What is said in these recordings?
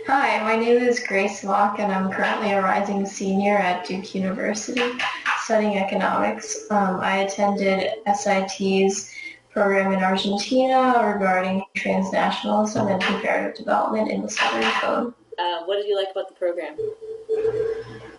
Hi, my name is Grace Mock, and I'm currently a rising senior at Duke University studying economics. I attended SIT's program in Argentina regarding transnationalism and comparative development in the Southern Cone. What did you like about the program?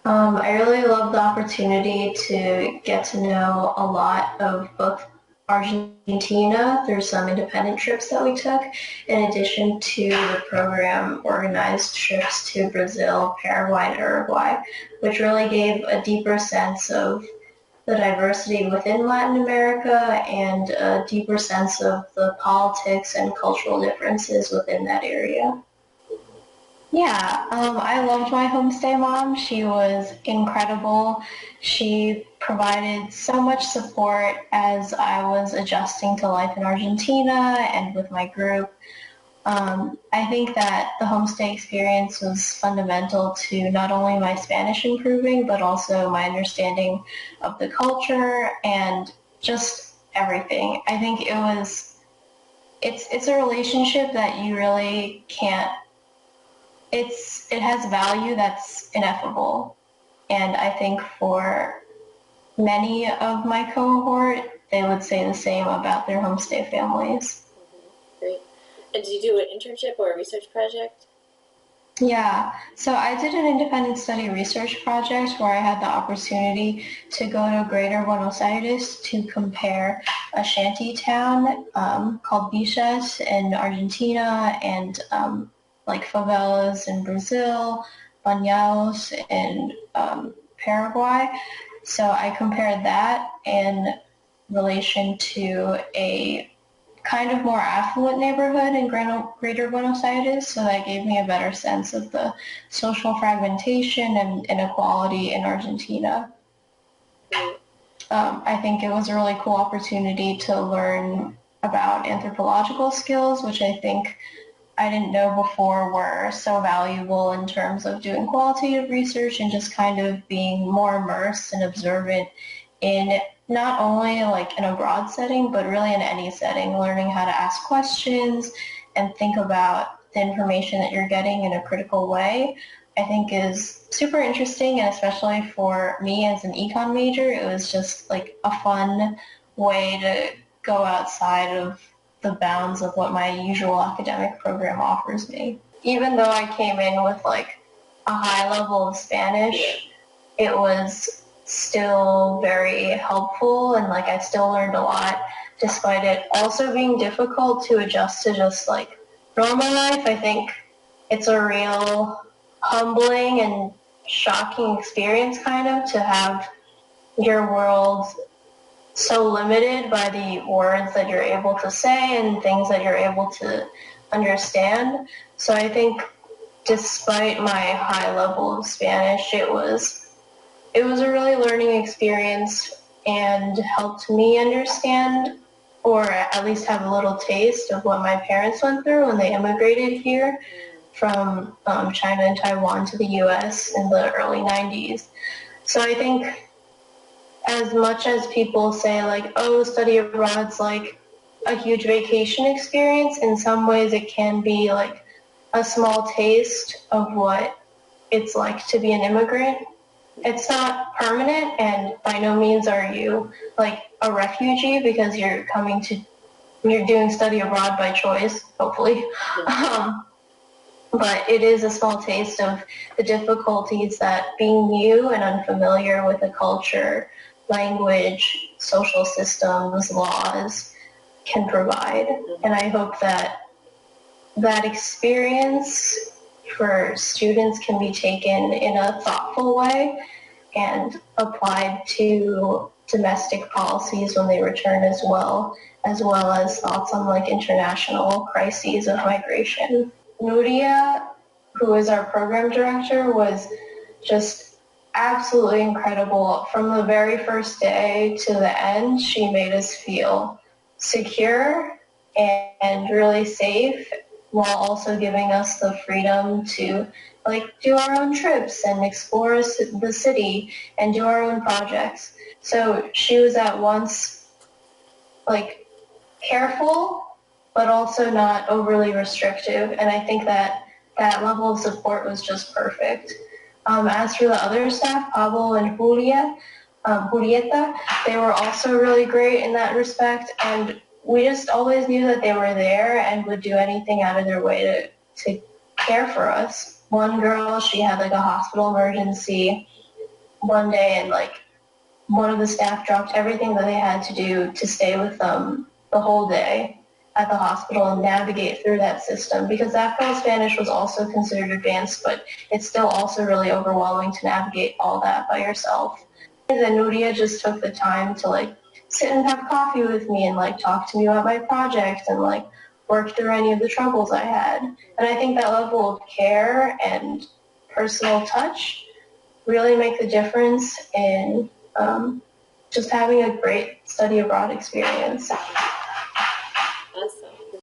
I really loved the opportunity to get to know a lot of both Argentina through some independent trips that we took, in addition to the program organized trips to Brazil, Paraguay, and Uruguay, which really gave a deeper sense of the diversity within Latin America and a deeper sense of the politics and cultural differences within that area. Yeah, I loved my homestay mom. She was incredible. She provided so much support as I was adjusting to life in Argentina and with my group. I think that the homestay experience was fundamental to not only my Spanish improving, but also my understanding of the culture and just everything. I think it's a relationship that you really can't it has value that's ineffable. And I think for many of my cohort, they would say the same about their homestay families. Great. And did you do an internship or a research project? Yeah, so I did an independent study research project where I had the opportunity to go to Greater Buenos Aires to compare a shanty town called Biches in Argentina and like favelas in Brazil, Banhaus in Paraguay. So I compared that in relation to a kind of more affluent neighborhood in Greater Buenos Aires, so that gave me a better sense of the social fragmentation and inequality in Argentina. I think it was a really cool opportunity to learn about anthropological skills, which I think I didn't know before were so valuable in terms of doing qualitative research and just kind of being more immersed and observant in not only like in a broad setting, but really in any setting, learning how to ask questions and think about the information that you're getting in a critical way, I think is super interesting. And especially for me as an econ major, it was just like a fun way to go outside of the bounds of what my usual academic program offers me. Even though I came in with like a high level of Spanish, it was still very helpful and like I still learned a lot despite it also being difficult to adjust to just like normal life. I think it's a real humbling and shocking experience kind of to have your world so limited by the words that you're able to say and things that you're able to understand. So I think despite my high level of Spanish, it was a really learning experience and helped me understand or at least have a little taste of what my parents went through when they immigrated here from China and Taiwan to the US in the early 90s. So I think as much as people say like, oh, study abroad's like a huge vacation experience, in some ways it can be like a small taste of what it's like to be an immigrant. It's not permanent, and by no means are you like a refugee because you're doing study abroad by choice, hopefully. But it is a small taste of the difficulties that being new and unfamiliar with a culture, language, social systems, laws can provide. And I hope that that experience for students can be taken in a thoughtful way and applied to domestic policies when they return as well as thoughts on like international crises of migration. Nuria, who is our program director, was just absolutely incredible. From the very first day to the end, she made us feel secure and really safe while also giving us the freedom to like do our own trips and explore the city and do our own projects. So she was at once like careful, but also not overly restrictive. And I think that that level of support was just perfect. As for the other staff, Pablo and Julieta, they were also really great in that respect, and we just always knew that they were there and would do anything out of their way to care for us. One girl, she had like a hospital emergency one day, and like one of the staff dropped everything that they had to do to stay with them the whole day at the hospital and navigate through that system, because that girl's Spanish was also considered advanced, but it's still also really overwhelming to navigate all that by yourself. And then Nuria just took the time to like sit and have coffee with me and like talk to me about my project and like work through any of the troubles I had. And I think that level of care and personal touch really make the difference in just having a great study abroad experience.